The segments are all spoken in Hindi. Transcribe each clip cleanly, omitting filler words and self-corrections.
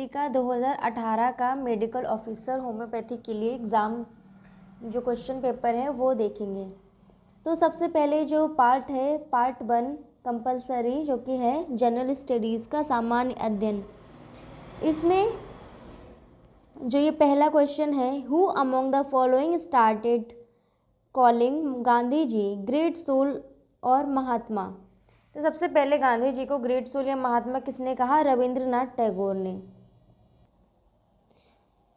यूपीएससी का 2018 का मेडिकल ऑफिसर होम्योपैथी के लिए एग्ज़ाम जो क्वेश्चन पेपर है वो देखेंगे। तो सबसे पहले जो पार्ट है, पार्ट 1 कंपलसरी, जो कि है जनरल स्टडीज़ का सामान्य अध्ययन। इसमें जो ये पहला क्वेश्चन है, who among the following started calling Gandhi ji great soul और महात्मा। तो सबसे पहले गांधी जी को ग्रेट सोल या महात्मा किसने कहा? रविंद्रनाथ टैगोर ने।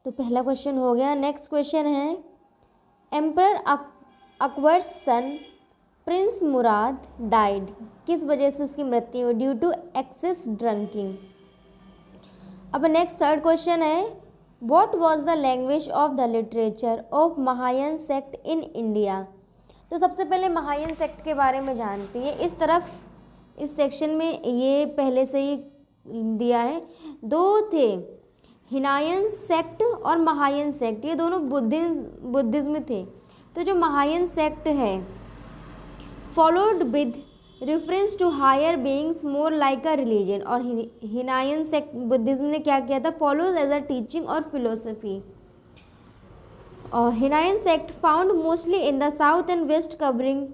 तो पहला क्वेश्चन हो गया। नेक्स्ट क्वेश्चन है, emperor Akbar son prince Murad died, किस वजह से उसकी मृत्यु हुई? Due to excess drinking. अब नेक्स्ट थर्ड क्वेश्चन है, what was the language of the literature of Mahayana sect in India. तो सबसे पहले महायान सेक्ट के बारे में जानते हैं। इस तरफ इस सेक्शन में ये पहले से ही दिया है, दो थे, हिनायन सेक्ट और महायान सेक्ट, ये दोनों बुद्धिज्म थे। तो जो महायान सेक्ट है, followed with reference to higher beings more like a religion, और हिनायन सेक्ट बुद्धिज्म ने क्या किया था? फॉलोज एज अ टीचिंग और फिलोसफी। और Hinayana sect found mostly in the south and west covering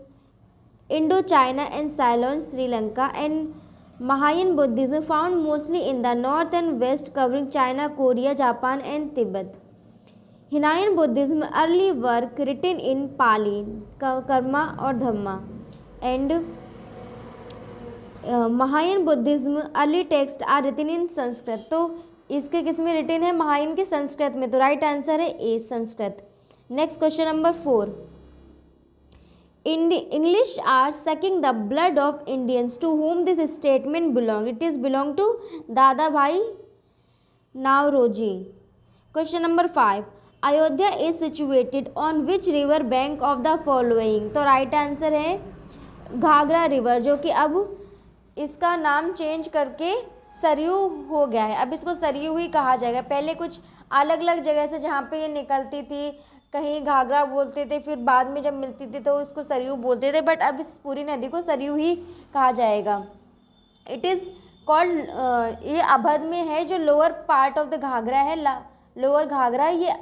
Indo China and Ceylon Sri Lanka, and Mahayana Buddhism found mostly in the north and west covering China, Korea, Japan and Tibet. Hinayana Buddhism early work written in पाली, कर्मा और dhamma, and Mahayana Buddhism early text are written in Sanskrit. तो इसके किस में रिटन है? महायान के संस्कृत में। तो राइट आंसर है A, Sanskrit. Next question number 4, English are sucking the blood of Indians. To whom this statement belong? It is belong to Dada Bhai Nauroji. Question number 5, Ayodhya is situated on which river bank of the following? तो राइट आंसर है घाघरा रिवर, जो कि अब इसका नाम चेंज करके सरयू हो गया है। अब इसको सरयू ही कहा जाएगा। पहले कुछ अलग अलग जगह से जहाँ पे ये निकलती थी, कहीं घाघरा बोलते थे, फिर बाद में जब मिलती थी तो इसको सरयू बोलते थे, बट अब इस पूरी नदी को सरयू ही कहा जाएगा। इट इज़ कॉल्ड, ये अवध में है, जो lower part of the Ghaghara है, लोअर घाघरा, ये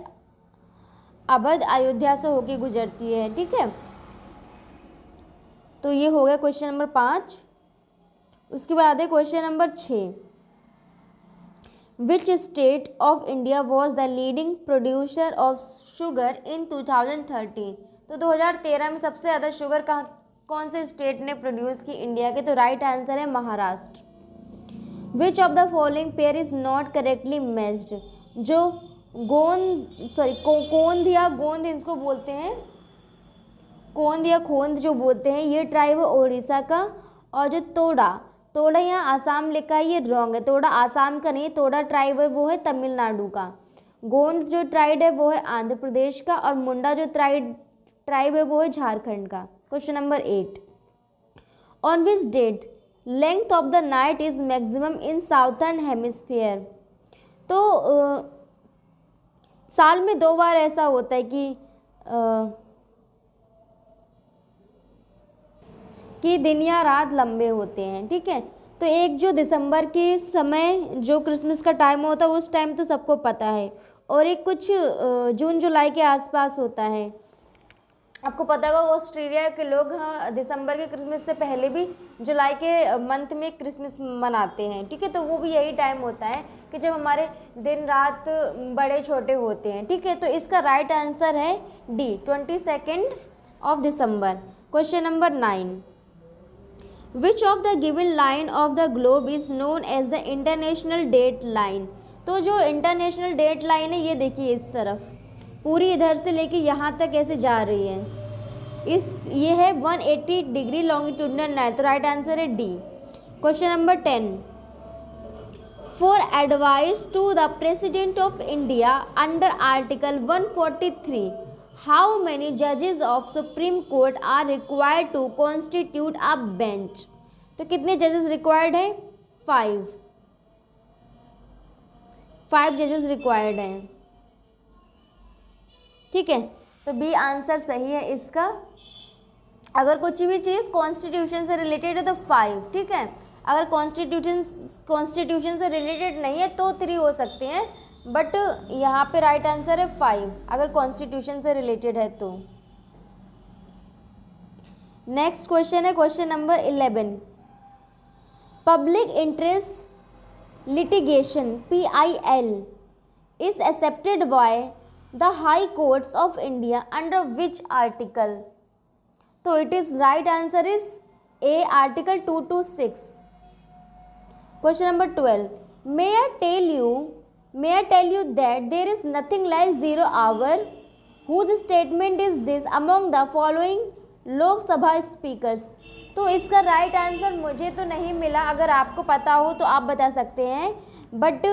अवध अयोध्या से होके गुजरती है। ठीक है, तो ये हो गया क्वेश्चन नंबर 5। उसके बाद है question number 6, Which state of India was the leading producer of sugar in 2013? तो 2013 में सबसे ज़्यादा शुगर कौन से स्टेट ने प्रोड्यूस की इंडिया के? तो राइट आंसर है Maharashtra. Which of the following pair is not correctly matched? जो कोंद या गोंद इसको बोलते हैं, कोंद या खोंद जो बोलते हैं, ये ट्राइब है उड़ीसा का। और जो तोड़ा यहाँ आसाम लिखा है, ये रॉन्ग है। तोड़ा आसाम का नहीं, तोड़ा ट्राइब है वो है तमिलनाडु का। गोंड जो ट्राइब है वो है आंध्र प्रदेश का, और मुंडा जो ट्राइब है वो है झारखंड का। Question number 8, on which date length of the night is maximum in southern hemisphere. तो साल में 2 बार ऐसा होता है कि दिन या रात लंबे होते हैं। ठीक है, तो एक जो दिसंबर के समय जो क्रिसमस का टाइम होता है उस टाइम तो सबको पता है, और एक कुछ जून जुलाई के आसपास होता है। आपको पता होगा ऑस्ट्रेलिया के लोग दिसंबर के क्रिसमस से पहले भी जुलाई के मंथ में क्रिसमस मनाते हैं। ठीक है, तो वो भी यही टाइम होता है कि जब हमारे दिन रात बड़े छोटे होते हैं। ठीक है, तो इसका राइट आंसर है D, 22 of December. Question number 9, Which of the given line of the globe is known as the international date line? तो जो इंटरनेशनल डेट लाइन है, ये देखिए इस तरफ पूरी इधर से लेके यहाँ तक ऐसे जा रही है। ये है 180 डिग्री लॉन्गिट्यूडनल लाइन। तो राइट आंसर है D. Question number 10, for advice to the president of India under article 143, how many जजेस of Supreme Court are required to constitute a bench? तो कितने जजेस रिक्वायर्ड है? 5 जजेस रिक्वायर्ड हैं। ठीक है, तो बी आंसर सही है इसका। अगर कुछ भी चीज़ कॉन्स्टिट्यूशन से रिलेटेड है तो 5। ठीक है, अगर कॉन्स्टिट्यूशन से रिलेटेड नहीं है तो 3 हो सकते हैं, बट यहाँ पे राइट आंसर है 5 अगर कॉन्स्टिट्यूशन से रिलेटेड है तो। नेक्स्ट क्वेश्चन है question number 11। Public interest litigation PIL is accepted by the high courts of India under which article? तो it is right answer is A, article 226. Question number 12. May I tell you that there is nothing like 0 hour? Whose statement is this among the following लोक सभा स्पीकर्स? तो इसका राइट आंसर मुझे तो नहीं मिला, अगर आपको पता हो तो आप बता सकते हैं, बट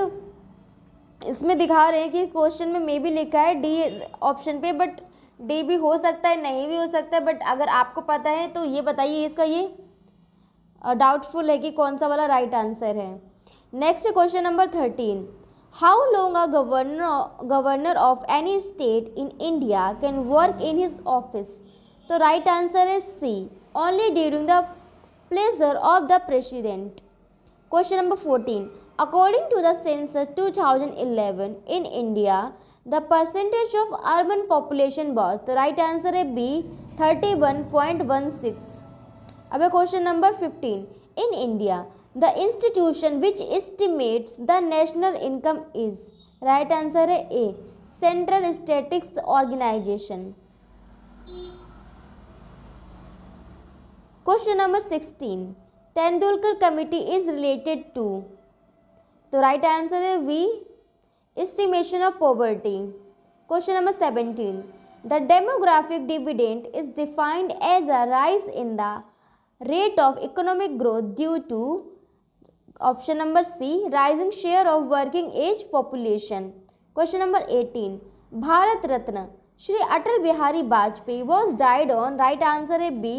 इसमें दिखा रहे हैं कि क्वेश्चन में मे भी लिखा है डी ऑप्शन पे, बट डी भी हो सकता है, नहीं भी हो सकता है, बट अगर आपको पता है तो ये बताइए, इसका ये डाउटफुल है कि कौन सा वाला राइट आंसर है। Next question number 13। How long a governor of any state in India can work in his office? तो राइट आंसर है C, only during the pleasure of the president. Question number 14। According to the census 2011 in India, the percentage of urban population was, तो राइट आंसर है बी 31.16। अब question number 15। In India, the institution which estimates the national income is, right answer है A central statistics organisation. Question number 16। Tendulkar committee is related to, तो राइट आंसर है B estimation of poverty. Question number 17। The demographic dividend is defined as a rise in the rate of economic growth due to, option number C rising share of working age population. Question number 18। Bharat Ratna Shri Atal Bihari Vajpayee was died on, right answer है बी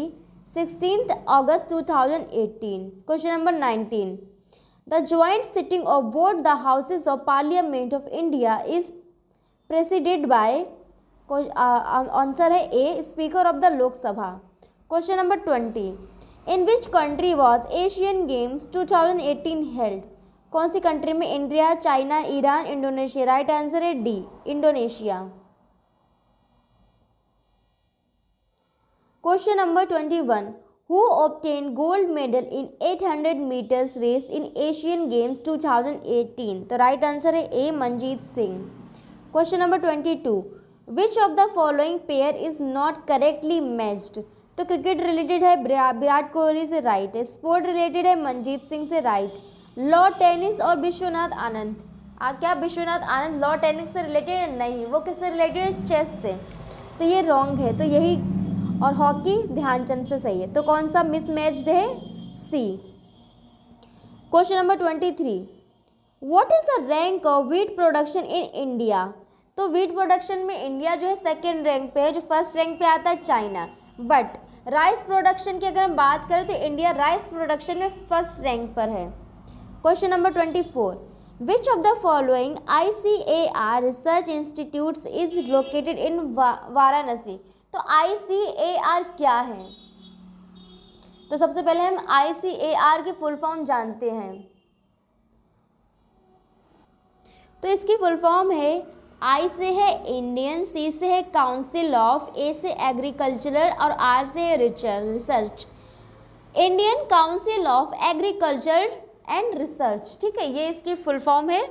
16 अगस्त 2018। Question number 19। The joint sitting of both the houses of Parliament of India is presided by, answer है A speaker of the Lok Sabha. Question number 20। In which country was Asian Games 2018 held? कौन सी कंट्री में? India, China, Iran, Indonesia. Right answer है D Indonesia. Question number 21। Who obtained gold medal in 800 meters race in Asian Games 2018? तो राइट आंसर है A Manjeet Singh. Question number 22। Which of the following pair is not correctly matched? तो क्रिकेट रिलेटेड है विराट कोहली से, राइट है। स्पोर्ट रिलेटेड है मनजीत सिंह से, राइट। लॉ टेनिस और विश्वनाथ आनंद, क्या विश्वनाथ आनंद लॉ टेनिस से रिलेटेड है? नहीं, वो किससे रिलेटेड है? चेस से, तो ये रॉन्ग है। तो यही, और हॉकी ध्यानचंद से सही है, तो कौन सा मिसमैच्ड है? C. Question number 23। What is the rank of wheat production in India? तो व्हीट प्रोडक्शन में इंडिया जो है सेकेंड रैंक पे है, जो फर्स्ट रैंक पे आता है चाइना। बट राइस प्रोडक्शन की अगर हम बात करें तो इंडिया राइस प्रोडक्शन में फर्स्ट रैंक पर है। Question number 24। Which of the following ICAR research institutes is located इन वाराणसी? तो ICAR क्या है? तो सबसे पहले हम ICAR की फुल फॉर्म जानते हैं। तो इसकी फुल फॉर्म है, I से है इंडियन, C से है काउंसिल ऑफ, A से एग्रीकल्चरल और R से है research. Indian council of agriculture and research, ठीक है, ये इसकी फुल फॉर्म है।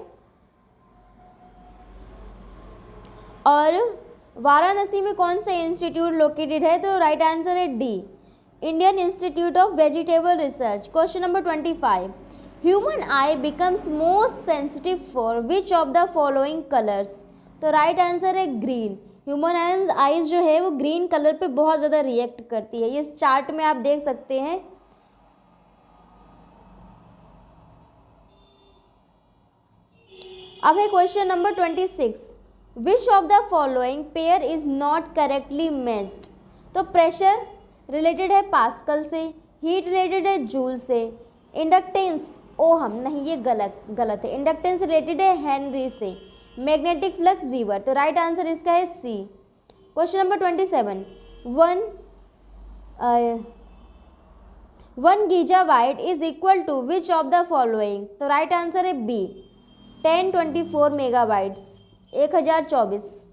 और वाराणसी में कौन सा इंस्टीट्यूट लोकेटेड है? तो राइट आंसर है D Indian institute of vegetable research. Question number 25। Human I becomes most sensitive for which of the following colours? तो राइट आंसर है ग्रीन। ह्यूमन आईज जो है वो ग्रीन कलर पे बहुत ज़्यादा रिएक्ट करती है, ये इस चार्ट में आप देख सकते हैं। अब है question number 26। Which of the following pair is not correctly matched? तो प्रेशर रिलेटेड है पास्कल से, हीट रिलेटेड है जूल से, इंडक्टेंस ओहम, नहीं ये गलत है। इंडक्टेंस रिलेटेड है हेनरी से, मैग्नेटिक फ्लक्स वीवर, तो राइट आंसर इसका है C. Question number 27। 1 gigabyte is equal to which of the following? तो राइट आंसर है B 1024 megabytes 1024।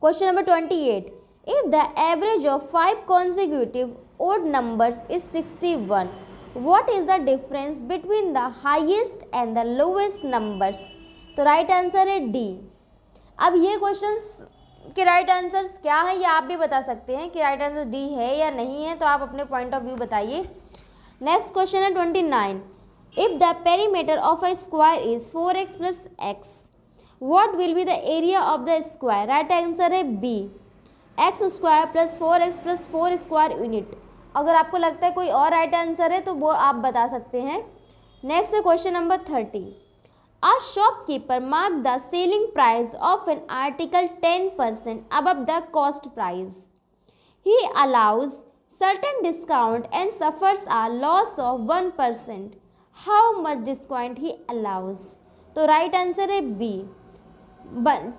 Question number 28, if the average of 5 consecutive odd numbers is 61, what is the difference between the highest and the lowest numbers? तो राइट आंसर है डी। अब ये क्वेश्चंस के राइट आंसर्स क्या है ये आप भी बता सकते हैं कि राइट आंसर डी है या नहीं है, तो आप अपने पॉइंट ऑफ व्यू बताइए। नेक्स्ट क्वेश्चन है 29, if the perimeter of a square is 4x plus x, what will be the area of the square? Right answer है B x square plus 4x plus 4 square unit. अगर आपको लगता है कोई और राइट आंसर है तो वो आप बता सकते हैं। नेक्स्ट है question number 30, a shopkeeper marked the selling price of an article 10% above the cost price. He allows certain discount and suffers a loss of 1%. How much discount he allows? तो राइट आंसर है बी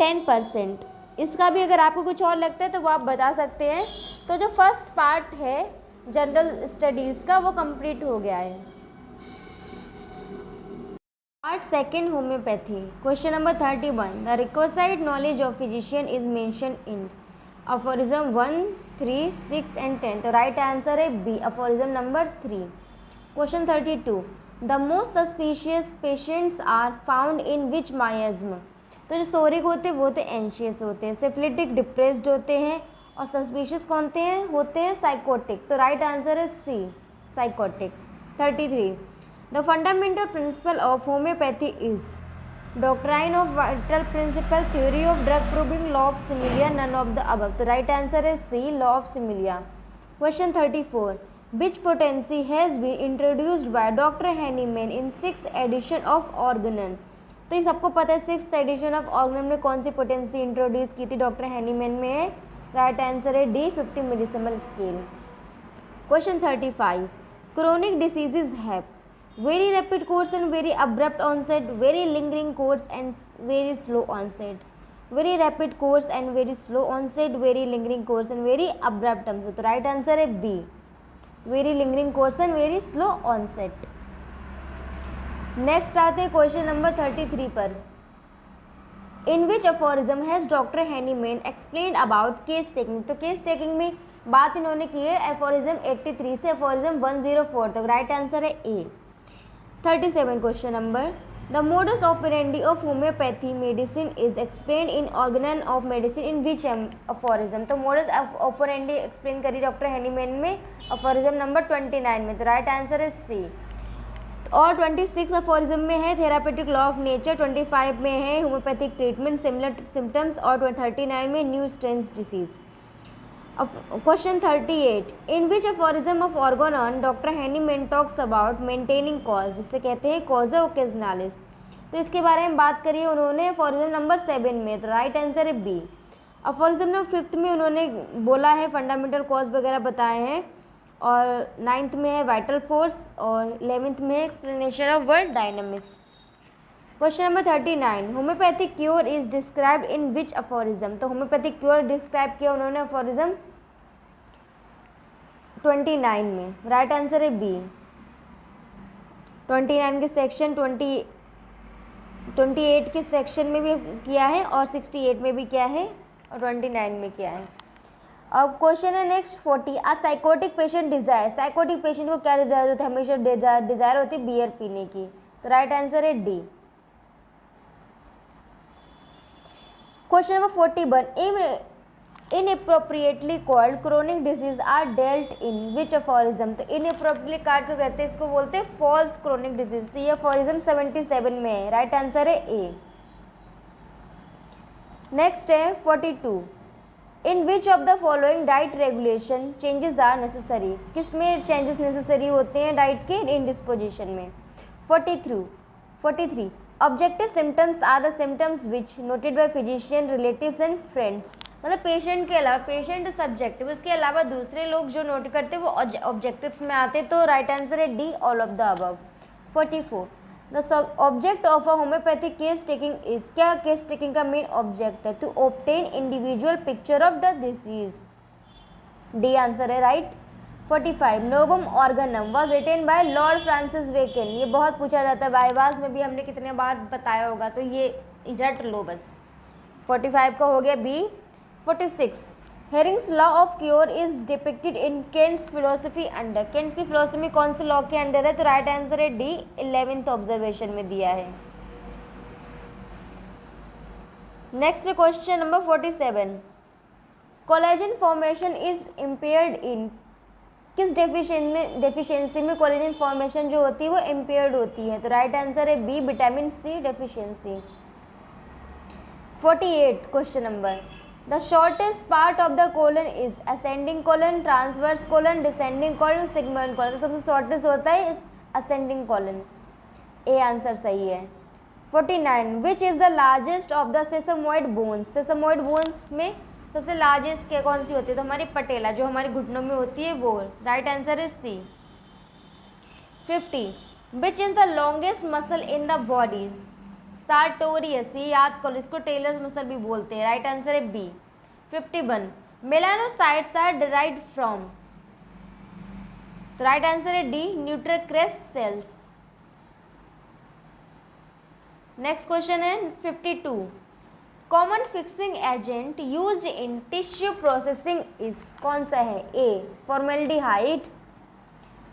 10%। इसका भी अगर आपको कुछ और लगता है तो वो आप बता सकते हैं। तो जो फर्स्ट पार्ट है जनरल स्टडीज़ का वो कंप्लीट हो गया है। Part second homoeopathy, question number 31, the required knowledge of physician is mention in aphorism 1, 3, 6 and 10। तो राइट आंसर है B aphorism number 3। Question 32, the most suspicious patients are found in which miasm? तो जो सोरिक होते हैं वो तो एंशियस होते हैं, सिफिलिटिक डिप्रेस्ड होते हैं, और सस्पिशियस कौन होते हैं साइकोटिक। तो राइट आंसर है सी psychotic. 33, the fundamental principle of homeopathy is doctrine of vital principle, theory of drug proving, law of similia, none of the above। तो right answer is C law of similia। Question 34, which potency has been introduced by Dr. Hahnemann in 6th edition of Organon? तो ये सबको पता है 6th edition of Organon में कौन सी पोटेंसी इंट्रोड्यूस की थी डॉक्टर हैनीमैन में? राइट आंसर है D 50 millesimal scale. Question 35, chronic diseases have very rapid course and very abrupt onset, very lingering course and very slow onset। very rapid course and very slow onset, very lingering course and very abrupt onset। तो राइट आंसर है B very lingering course and very slow onset। Next आते हैं क्वेश्चन नंबर 33 पर, in which aphorism has doctor Hahnemann explained about case taking? तो केस टेकिंग में बात इन्होंने की है एफोरिज्म 83 से एफोरिज्म 104 तक। राइट आंसर है ए। 37 question number, the modus operandi of homeopathy medicine is explain in Organon of medicine in which aphorism? तो मोडस ऑपरेंडी एक्सप्लेन करी डॉक्टर हैनीमैन में अफोरिज्म नंबर 29 में। तो राइट आंसर है सी। और 26 अफोरिज्म में है थेरापेटिक लॉ ऑफ नेचर, 25 में है होम्योपैथिक ट्रीटमेंट सिमिलर सिम्टम्स, और 39 में new strains disease. Question 38, in which aphorism of Organon doctor Hahnemann talks about maintaining cause, जिसे कहते हैं कॉजा ओकेजनालिस? तो इसके बारे में बात करी है उन्होंने अफोरिज्म नंबर 7 में। तो राइट आंसर है बी। अफोरिज्म नंबर 5 में उन्होंने बोला है फंडामेंटल कॉज वगैरह बताए हैं, और 9th में है वाइटल फोर्स, और 11th में है explanation of world dynamics. Question number 39, homeopathic cure is described in which aphorism? तो होम्योपैथिक क्योर डिस्क्राइब किया उन्होंने अफोरिज्म 29 में। राइट आंसर है बी। 29 के सेक्शन 28 के सेक्शन में भी किया है, और 68 में भी किया है, और 29 में किया है। अब क्वेश्चन है next 40, a sycotic patient desire? Sycotic patient को क्या डिजायर होती है? हमेशा डिजायर होती है बियर पीने की। तो राइट आंसर है D. Question number 41, inappropriately called chronic disease are dealt in which aphorism? तो इनएप्रोप्रिएटली कार्ड को कहते हैं, इसको बोलते हैं फॉल्स क्रोनिक डिजीज। तो ये अफोरिज्म 77 में है। राइट आंसर है ए। नेक्स्ट है 42, in which of the following diet regulation changes are necessary? किस में चेंजेस नेसेसरी होते हैं डाइट के? इंडिस्पोजिशन में। 43, objective symptoms are the symptoms which noted by physician, relatives and friends. मतलब पेशेंट के अलावा, पेशेंट सब्जेक्टिव, उसके अलावा दूसरे लोग जो नोट करते हैं वो ऑब्जेक्टिव्स में आते। तो राइट आंसर है D all of the above. 44, the object of a homoeopathic case taking is? क्या केस टेकिंग का मेन ऑब्जेक्ट है? To obtain individual picture of the disease. D answer है राइट। 45 नोबम Organum was written by Lord Francis Bacon. ये बहुत पूछा जाता है बाईवास में भी, हमने कितने बार बताया होगा, तो ये रट लो बस। 45 का हो गया B. 46 Hering's law of cure is depicted in Kent's philosophy under. Kent's की फिलोसफी कौन से लॉ के अंडर है? तो राइट आंसर है डी, 11th ऑब्जर्वेशन में दिया है। Next question number 47 collagen formation is impaired in. किस डेफिशिएंसी में कोलेजन फॉर्मेशन जो होती है वो इम्पेयर्ड होती है? तो राइट आंसर है B, vitamin C deficiency. 48 question number the shortest part of the colon is ascending colon, transverse colon, descending colon, sigmoid colon. तो सबसे शॉर्टेस्ट होता है असेंडिंग कोलन, ए आंसर सही है। 49 which is the largest of the sesamoid bones. Sesamoid bones में सबसे लार्जेस्ट क्या कौन सी होती है? तो हमारी पटेला, जो हमारे घुटनों में होती है वो। Right answer is C. 50 which is the longest muscle in the body? Sartorius, ये याद करो, इसको टेलर्स मसल भी बोलते हैं। राइट आंसर है B. 51 melanocytes are derived from. तो राइट आंसर है D, neural crest cells. Next question है 52 common fixing agent used in tissue processing is. कौन सा है? A formaldehyde.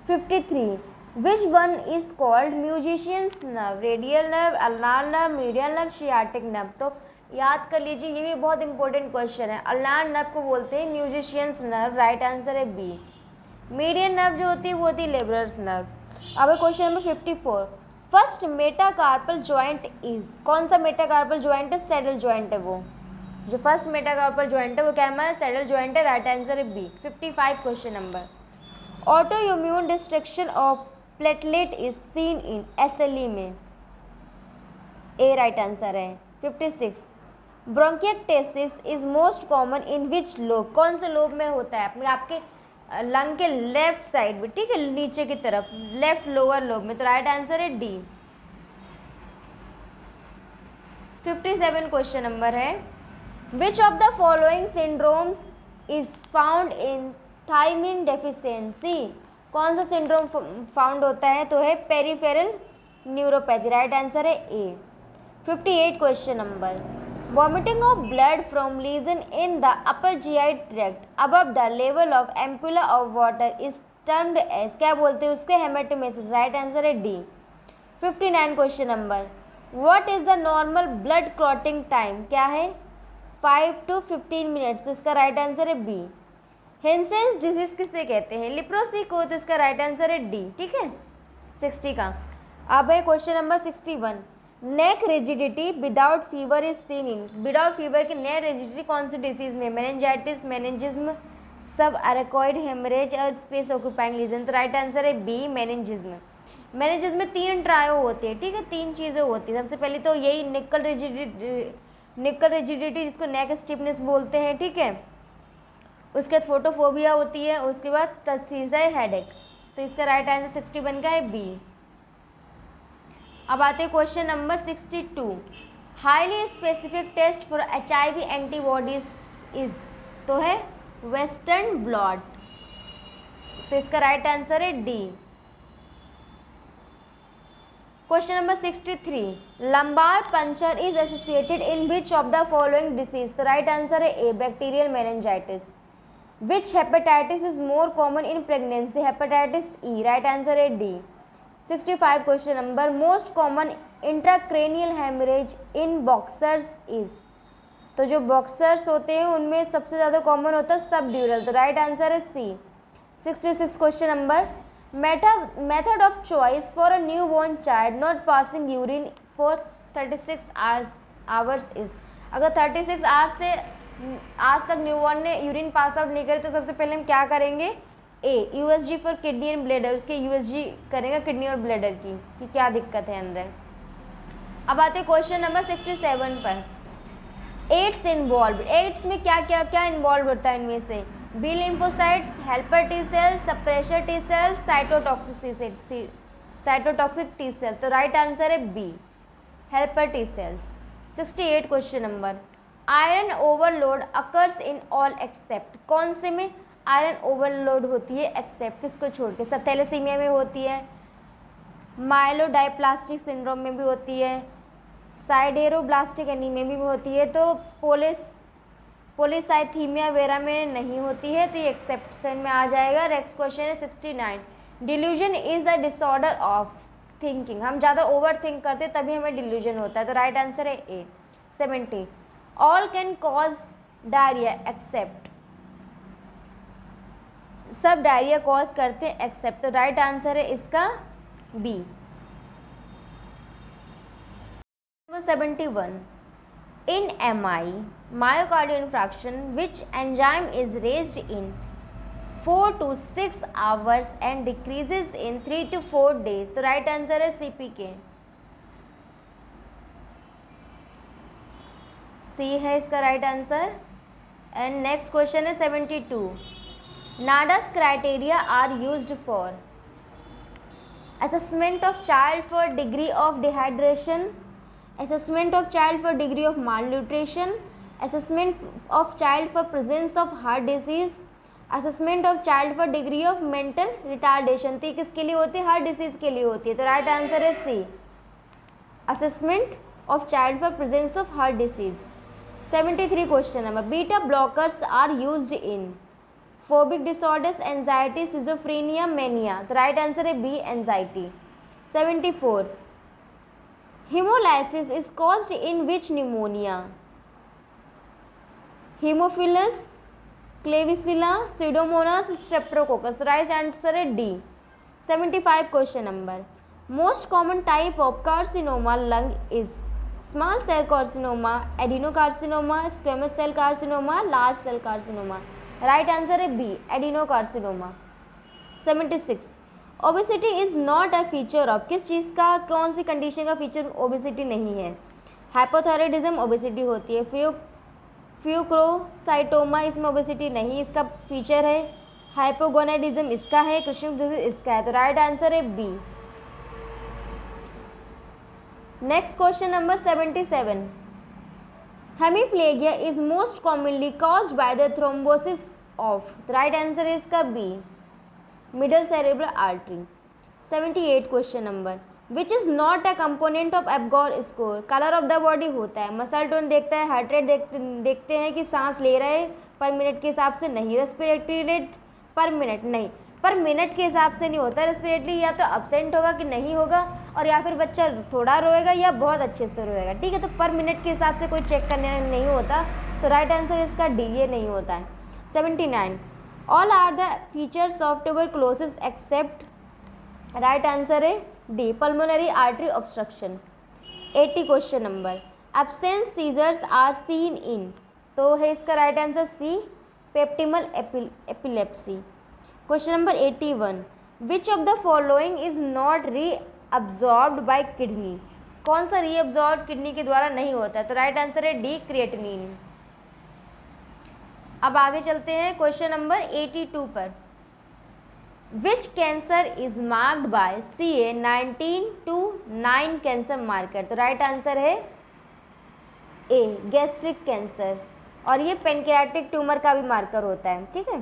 53 which one is called musician's nerve? Radial nerve, ulnar nerve, medial nerve, sciatic nerve. तो याद कर लीजिए, ये भी बहुत इंपॉर्टेंट क्वेश्चन है। अल्नार नर्व को बोलते हैं म्यूजिशियंस नर्व। राइट आंसर है बी। मीडियन नर्व जो होती है वो होती है लेबरर्स नर्व। अब question number 54 first metacarpal joint is. कौन सा मेटाकार्पल ज्वाइंट है? सैडल ज्वाइंट है वो। जो फर्स्ट मेटाकार्पल ज्वाइंट है वो क्या हमारा? सैडल ज्वाइंट है। राइट आंसर है B. 55 question number autoimmune destruction of platelet is seen in SLE में। ए राइट आंसर है। 56 bronchiectasis is most common in which lobe. कौन से लोब में होता है? अपने आपके लंग के लेफ्ट साइड में, ठीक है, नीचे की तरफ, लेफ्ट लोअर लोब में। तो राइट आंसर है डी। 57 क्वेश्चन नंबर है which of the following syndromes is found in thiamine deficiency. कौन सा सिंड्रोम फाउंड होता है? तो है पेरिफेरल न्यूरोपैथी। राइट आंसर है ए। 58 question number vomiting of blood from lesion in the upper GI tract above the level of ampulla of water is termed as। क्या बोलते हैं उसके? हेमेटोमेसिस। राइट आंसर है D. 59 question number what is the normal blood clotting time? क्या है? 5 to 15 मिनट्स। तो इसका राइट आंसर है बी। हेंसेंस डिजीज किसे कहते हैं? लिप्रोसी को। तो इसका राइट आंसर है डी। ठीक है, 60 का। अब है question number 61 neck rigidity without fever is seen in. Without fever की नेक रिजिडिटी कौन सी डिसीज में? मेनिंजाइटिस, मेनिंजिज्म, सब अरेकॉइड हेमरेज और स्पेस ऑक्यूपाइंग लीजन। तो राइट आंसर है बी, मेनिंजिज्म। मेनिंजिज्म में 3 ट्रायो होते हैं, ठीक है, 3 चीज़ें होती हैं। सबसे पहले तो यही निकल रिजिडिटी जिसको नेक स्टिफनेस बोलते हैं, ठीक है। उसके बाद फोटोफोबिया होती है, उसके बाद तीसरा है हेडेक। तो इसका राइट आंसर 61 का है बी। अब आते हैं question number 62 highly specific test for HIV antibodies is. तो है वेस्टर्न ब्लॉट। तो इसका राइट आंसर है D. Question number 63 lumbar puncture is associated in which of the following disease. तो राइट आंसर है A, bacterial meningitis. Which hepatitis is more common in pregnancy? Hepatitis E. Right answer है D. 65 question number most common intracranial haemorrhage in boxers is. तो जो बॉक्सर्स होते हैं उनमें सबसे ज़्यादा कॉमन होता है सबड्यूरल। तो राइट आंसर है सी। 66 question number method of choice for a new born child not passing urine for 36 hours is. अगर 36 आवर्स से आज तक न्यू बॉर्न ने यूरिन पास आउट नहीं करे तो सबसे पहले हम क्या करेंगे? ए USG for kidney and bladder. उसके USG करेंगे किडनी और ब्लैडर की कि क्या दिक्कत है अंदर। अब आते हैं क्वेश्चन नंबर 67 पर एड्स इन्वॉल्व। एड्स में क्या क्या क्या इन्वॉल्व होता है? इनमें से B lymphocytes, helper T cells, suppressor T cells, cytotoxic T cell. तो राइट आंसर है B, helper T cells. 68 question number iron overload occurs in all except. कौन से में आयरन ओवरलोड होती है एक्सेप्ट किसको छोड़ के, सब थैलेसीमिया में होती है, माइलोडाइप्लास्टिक सिंड्रोम में भी होती है, साइडेरोब्लास्टिक एनीमिया में भी होती है, तो पोलिसाइथीमिया वेरा में नहीं होती है, तो ये एक्सेप्शन में आ जाएगा। नेक्स्ट क्वेश्चन है 69, delusion is a disorder of thinking, हम ज़्यादा ओवर थिंक करते तभी हमें डिल्यूजन होता है, तो राइट आंसर है A. 70, all can cause diarrhoea except, सब डायरिया कॉज करते हैं एक्सेप्ट, तो राइट आंसर है इसका B. 71, in MI myocardial infarction which enzyme is raised in 4 to 6 hours and decreases in 3 to 4 days, तो राइट आंसर है CPK, सी है इसका right answer. And next question है 72, Nadas criteria are used for assessment of child for degree of dehydration, assessment of child for degree of malnutrition, assessment of child for presence of heart disease, assessment of child for degree of mental retardation, तो ये किसके लिए होती है, हार्ट डिसीज के लिए होती है, तो राइट आंसर है C, assessment of child for presence of heart disease। 73 question number, beta blockers are used in phobic disorders, anxiety, schizophrenia, mania, तो राइट आंसर है B, anxiety. 74, hemolysis is caused in which pneumonia, hemophilus, klebsiella, pseudomonas, streptococcus, तो राइट आंसर है D. 75 question number, most common type of carcinoma lung is small cell carcinoma, adenocarcinoma, squamous cell carcinoma, large cell carcinoma, right answer है B, adenocarcinoma. 76, obesity is not a feature of, किस चीज़ का, कौन सी कंडीशन का फीचर ओबेसिटी नहीं है, हाइपोथायराइडिज्म ओबेसिटी होती है, फ्यूक्रोसाइटोमा इसमें ओबेसिटी नहीं, इसका फीचर है, हाइपोगोनाडिज्म इसका है, कृष्ण डिजीज इसका है, तो राइट आंसर है B. Next question number 77, hemiplegia is most commonly caused by the thrombosis of, right answer है इसका B, middle cerebral artery. 78 question number, which is not a component of Apgar score, colour of the body होता है, मसल टोन देखता है, हार्ट रेट देखते हैं कि सांस ले रहे हैं पर मिनट के हिसाब से नहीं, रेस्पिरेटरी रेट पर मिनट नहीं, पर मिनट के हिसाब से नहीं होता रेस्पिरेटरी, या तो अब्सेंट होगा कि नहीं होगा, और या फिर बच्चा थोड़ा रोएगा या बहुत अच्छे से रोएगा, ठीक है, तो पर मिनट के हिसाब से कोई चेक करने नहीं होता, तो राइट आंसर इसका डी, ये नहीं होता है। 79, all are the features of tuberculosis except, right answer है D, pulmonary artery obstruction. 80 question number, absence seizures are seen in, तो है इसका right answer C, petit mal epilepsy. Question number 81, which of the following is not reabsorbed by kidney, कौन सा रीअब्जॉर्ब किडनी के द्वारा नहीं होता है, तो राइट आंसर है डी, क्रिएटिनिन। अब आगे चलते हैं क्वेश्चन नंबर 82 पर, which cancer is marked by CA 19-9 cancer marker, तो राइट आंसर है ए, गैस्ट्रिक कैंसर, और ये पेनक्रियाटिक ट्यूमर का भी मार्कर होता है, ठीक है,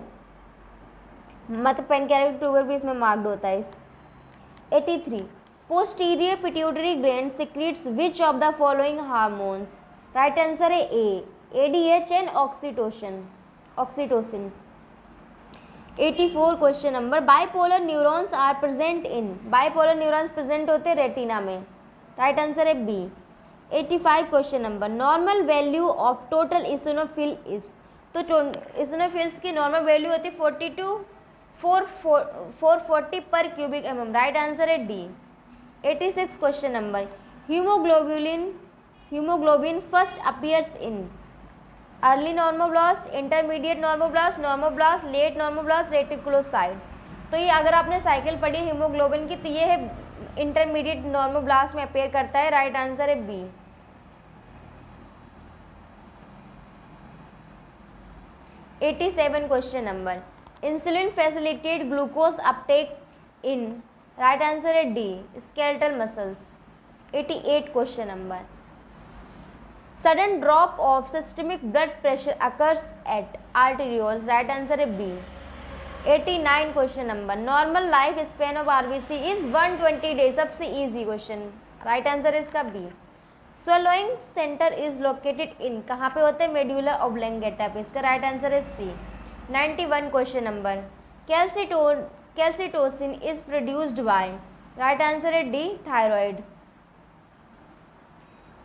मतलब पेनक्रियाटिक ट्यूमर भी इसमें मार्क्ड होता है। 83, posterior pituitary gland secretes which of the following hormones, right answer है A, ADH and oxytocin. 84 question number, bipolar neurons are present in, bipolar neurons present होते हैं रेटिना में, राइट आंसर है B. 85 question number, normal value of total eosinophil is, तो इसिनोफिल्स की नॉर्मल वैल्यू होती है 440 per cubic mm, right answer है D. 86 question number, haemoglobin first appears in early normoblast, intermediate normoblast, late normoblast, reticulocytes, तो ये अगर आपने साइकिल पढ़ी हीमोग्लोबिन की, तो ये है इंटरमीडिएट नॉर्मोब्लास्ट में अपेयर करता है, राइट आंसर है B. 87 question number, insulin facilitate glucose uptakes in, right answer है D, skeletal muscles. 88 question number, sudden drop of systemic blood pressure occurs at arterioles, right answer है B. 89 question number, normal life span of RBC is 120 days. सबसे इजी क्वेश्चन, राइट आंसर इसका B. Swallowing centre is located in, कहाँ पे होते हैं, मेड्यूला ऑब्लंगेटा पे, इसका राइट आंसर है C. 91 question number, calcitonin is produced by, right answer है D, thyroid.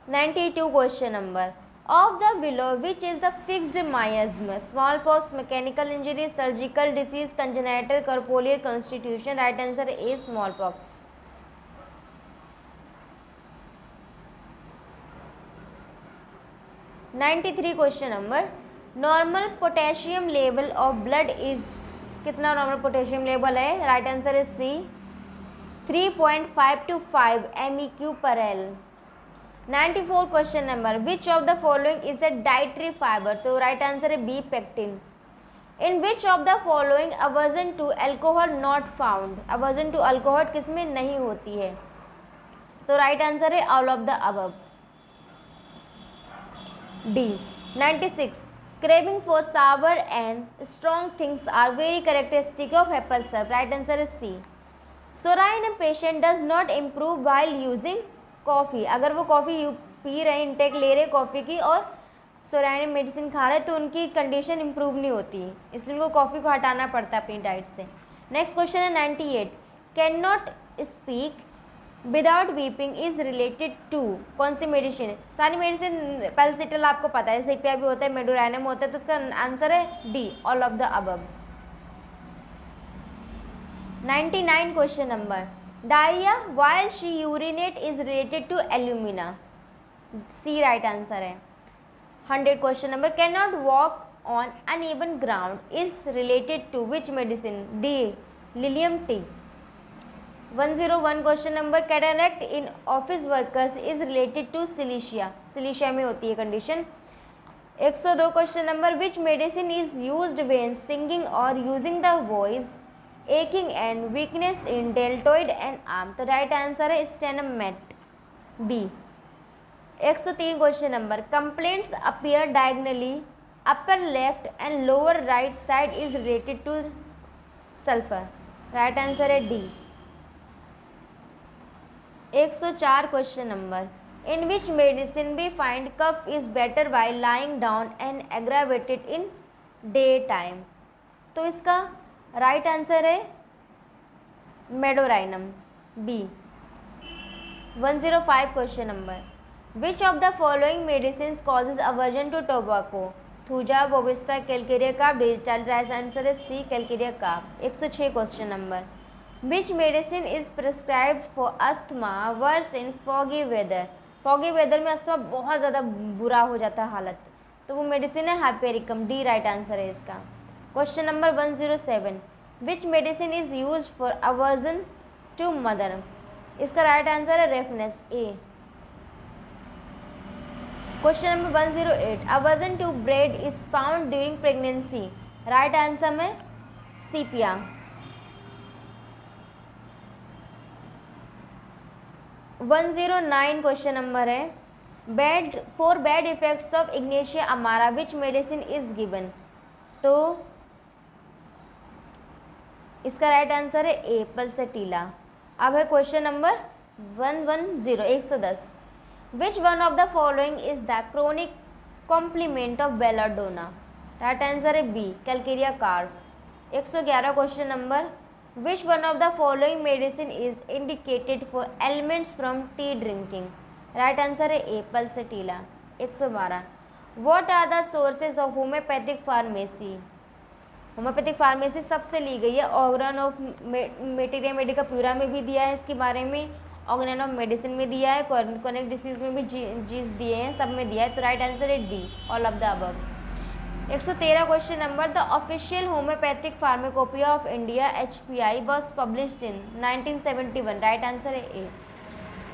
92 question number, of the below which is the fixed miasm, smallpox, mechanical injury, surgical disease, congenital corporeal constitution, right answer A, smallpox. 93 question number, normal potassium level of blood is, कितना नॉर्मल पोटेशियम लेवल है, राइट आंसर है C, 3.5 to 5 MEQ per L। 94 क्वेश्चन number, which of the following is a dietary fibre, तो राइट आंसर है B, pectin. In which of the following aversion to alcohol not found, aversion to alcohol किसमें नहीं होती है, तो राइट आंसर है all of the above, D. 96 craving for sour and strong things are very characteristic of hepar sulph, right answer है C. Psorinum patient does not improve while using coffee, अगर वो कॉफ़ी पी रहे, इंटेक ले रहे कॉफ़ी की और सोराइन मेडिसिन खा रहे, तो उनकी कंडीशन इंप्रूव नहीं होती, इसलिए उनको कॉफ़ी को हटाना पड़ता है अपनी डाइट से। नेक्स्ट क्वेश्चन है 98, can not speak without weeping is related to, कौन सी मेडिसिन, सारी मेडिसिन, पैरासिटामोल आपको पता है, सीपिया भी होता है, मेडोराइनम होता है, तो इसका आंसर है D, all of the above. 99 question number, diarrhoea while she urinate is related to alumina, C right answer है। 100 question number, can not walk on uneven ground is related to which medicine, D, lilium T. 101 question number, cataract in office workers is related to silicea, silicea में होती है condition. 102 question number, which medicine is used when singing और using the voice, aching and weakness in deltoid and arm, तो राइट आंसर है stannum met, B. 103 question number, complaints appear diagonally upper left and lower right side is related to sulphur, right answer है D. 104 question number, in which medicine we find cough is better by lying down and aggravated in day time, तो इसका राइट आंसर है medorrhinum, B. 105 question number, which of the following medicine causes aversion to tobacco, thuja, bovista, calcarea carb, digital, right answer है C, calcarea carb. 106 question number, which medicine is prescribed for asthma worse in foggy weather, foggy weather में अस्थमा बहुत ज़्यादा बुरा हो जाता है हालत, तो वो मेडिसिन है हाइपेरिकम, डी राइट आंसर है इसका। Question number 107, which medicine is use for aversion to mother, इसका राइट आंसर है raphanus, A. Question number 108, aversion to bread is found during pregnancy, right answer में सीपिया। 109 क्वेश्चन नंबर है, for bad effects of ignatia amara which medicine is given, तो इसका राइट आंसर है ए, पल्सेटिला। अब है question number 110, 110, which one of the following is the chronic complement of belladonna, right answer है B, calcarea carb. 111 question number, which one of the following medicine is indicated for ailments from tea drinking, right answer है A, pulsatilla. 112, what are the sources of homoeopathic pharmacy, homoeopathic pharmacy सबसे ली गई है, organon of materia medica pura में भी दिया है इसके बारे में, ऑर्गन ऑफ मेडिसिन में दिया है, कॉर्निक डिसीज में भी जीज दिए हैं, सब में दिया है, तो राइट आंसर है D, all of the above. 113 question number, the official homoeopathic pharmacopoeia of India HPI was published in 1971, right answer है A.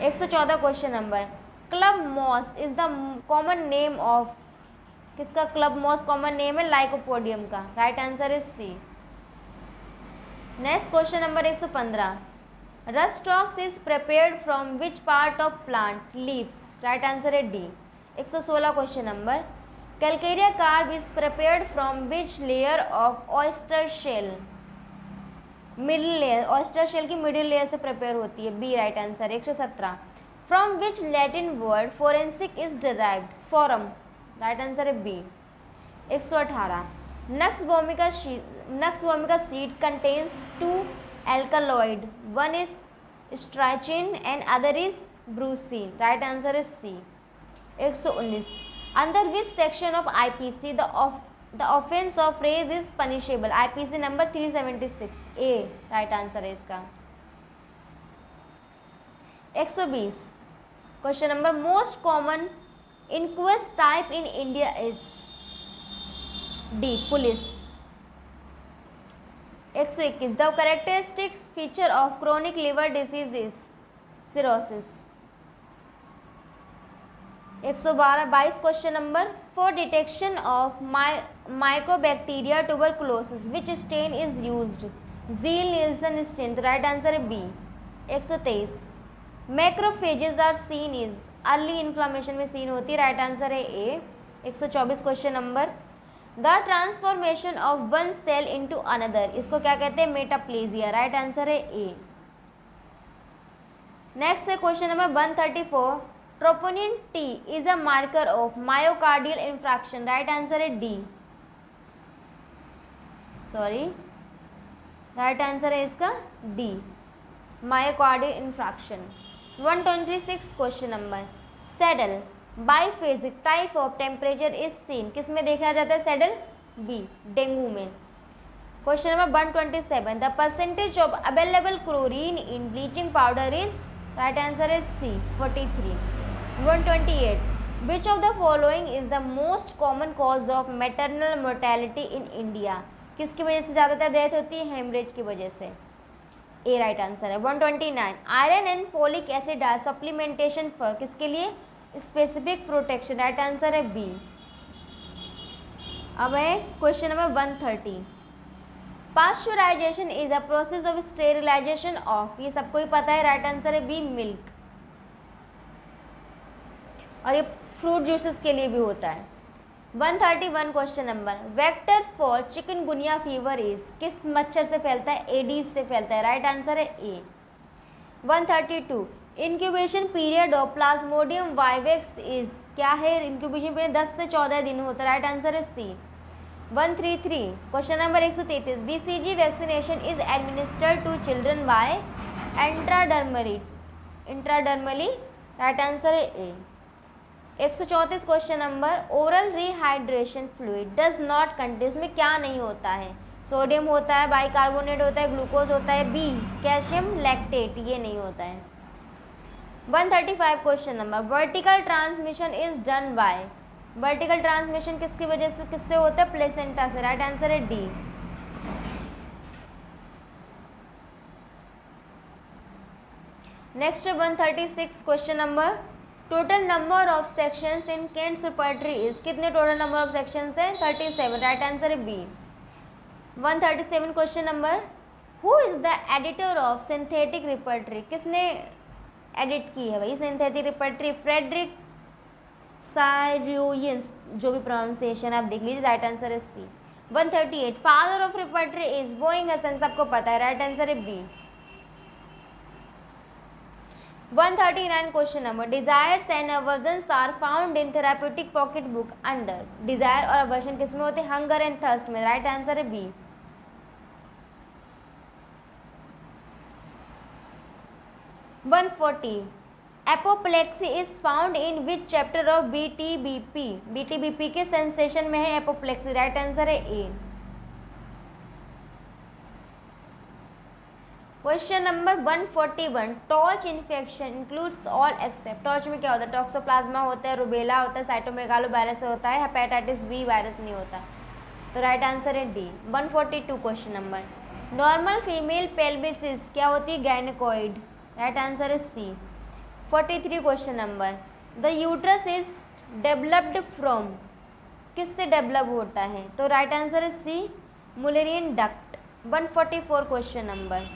114 question number, club moss is the common name of, किसका क्लब मॉस कॉमन नेम है, लाइकोपोडियम का, right answer is C. Next question number 115, rhus tox is prepared from which part of plant, leaves, right answer है D. 116 question number, calcarea carb is prepared from which layer of oyster shell, middle layer, oyster shell की मिडिल लेयर से प्रिपेयर होती है, B right answer. 117 from which Latin word forensic is derived, forum, right answer है B. 118 nux vomica seed contains two alkaloid, one is strychnine and other is brucine, right answer is C। 119 under which section of IPC the offense of rape is punishable, IPC number 376, A right answer है इसका। 120 question number most common inquest type in India is D police. 121 the characteristic feature of chronic liver disease is cirrhosis. 122 question number for detection of mycobacteria tuberculosis which stain is used, Ziehl Neelsen stain, तो राइट आंसर है B. 123 macrophages are seen is, early inflammation में सीन होती है, राइट आंसर है A. 124 question number the transformation of one cell into another, इसको क्या कहते हैं, मेटाप्लेजिया, राइट आंसर है ए। नेक्स्ट है question number 134 troponin T is a marker of myocardial infarction, right answer है डी, सॉरी राइट आंसर है इसका D, myocardial infarction. 126 question number saddle biphasic type of temperature is seen, किस में देखा जाता है सैडल, बी डेंगू में। Question number 127 the percentage of available chlorine in bleaching powder is, right answer is C 43। 128 which of the following is the most common cause of maternal mortality in India, किसकी वजह से ज़्यादातर डेथ होती है, हेमरेज की वजह से, ए राइट आंसर है। 129 iron and folic acid supplementation for, किसके लिए, स्पेसिफिक प्रोटेक्शन, राइट आंसर है बी। अब है question number 130 pasteurisation is a process of sterilisation of, ये सबको ही पता है, राइट आंसर है बी मिल्क, और ये फ्रूट जूसेस के लिए भी होता है। 131 question number vector for chikungunya fever is, किस मच्छर से फैलता है, एडीज से फैलता है, राइट आंसर है ए। 132 incubation period of Plasmodium vivax is, क्या है, इंक्यूबेशन पीरियड 10 से 14 दिन होता है, राइट आंसर है C. 133 question number 133 BCG vaccination is administered to children by intradermally, right answer है A. 134 question number oral rehydration fluid does not contain, उसमें क्या नहीं होता है, सोडियम होता है, बाइकार्बोनेट होता है, ग्लूकोज होता है, बी कैल्शियम लैक्टेट, ये नहीं होता है। 135 question number vertical transmission is done by, vertical transmission किसकी वजह से, किससे होता है, प्लेसेंटा से, राइट आंसर है D. Next 136 question number total number of sections in Kent's repertory is, कितने टोटल नंबर ऑफ सेक्शंस हैं, 37, राइट आंसर है B. 137 question number who is the editor of synthetic repertory, किसने एडिट की है भाई सिंथेटिक रिपर्टरी, फ्रेडरिक सायरियंस, जो भी प्रोनाउंसिएशन आप देख लीजिए, राइट आंसर है C. 138 father of repertory is Boenninghausen, सबको पता है, राइट आंसर है B. 139 question number desires and aversions are found in therapeutic pocket book under, desire और अवर्जन किसमें होते हैं, हंगर एंड थर्स्ट में, राइट आंसर है B. 140 apoplexy is found in which chapter of BTBP, BTBP के सेंसेशन में है एपोप्लेक्सी, राइट आंसर है A. Question number 141 TORCH infection includes all except, torch में क्या होता है, टॉक्सोप्लाज्मा होता है, रुबेला होता है, साइटोमेगालोवायरस होता है, हेपेटाइटिस बी वायरस नहीं होता, तो राइट आंसर है D. 142 question number normal female pelvis क्या होती है, गायनेकोइड, राइट आंसर है C. 43 question number the uterus is developed from, किससे डेवलप होता है, तो राइट आंसर है C Mullerian duct. 144 question number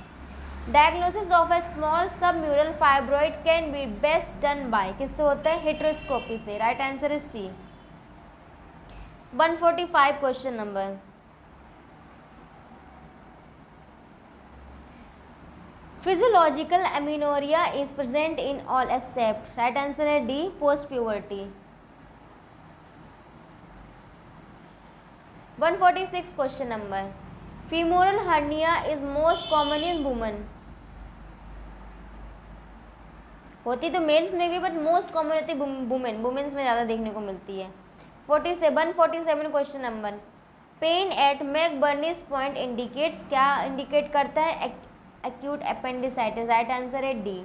diagnosis of a small submucous fibroid can be best done by, किससे होता है, हेट्रोस्कोपी से, राइट आंसर है C. 145 question number physiological amenorrhoea is present in all except, right answer है D, post puberty. 146 question number, femoral hernia is most common in woman, होती तो मेल्स में भी बट मोस्ट कॉमन होती है वुमेन, वुमेन्स में ज़्यादा देखने को मिलती है। 147 question number, pain at McBurney's point indicates, क्या इंडिकेट करता है, एक्यूट अपेंडिसाइटिस, राइट आंसर है D.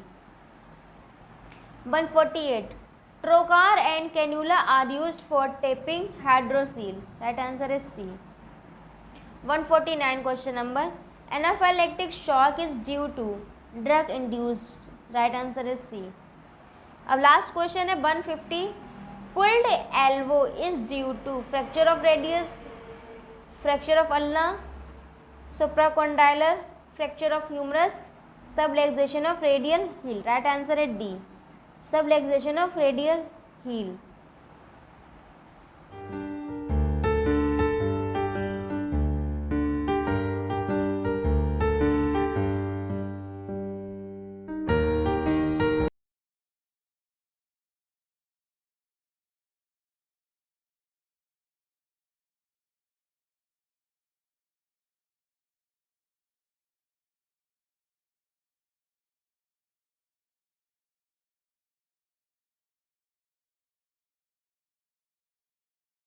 148, trocar and cannula are used for tapping hydrocele, right answer है C. 149 question number, anaphylactic shock is due to drug induced, right answer is C. अब लास्ट क्वेश्चन है 150, pulled elbow is due to fracture of radius, fracture of ulna, supracondylar, fracture of humerus, subluxation of radial heal, right answer है डी, सबलेक्सेशन ऑफ रेडियल हील।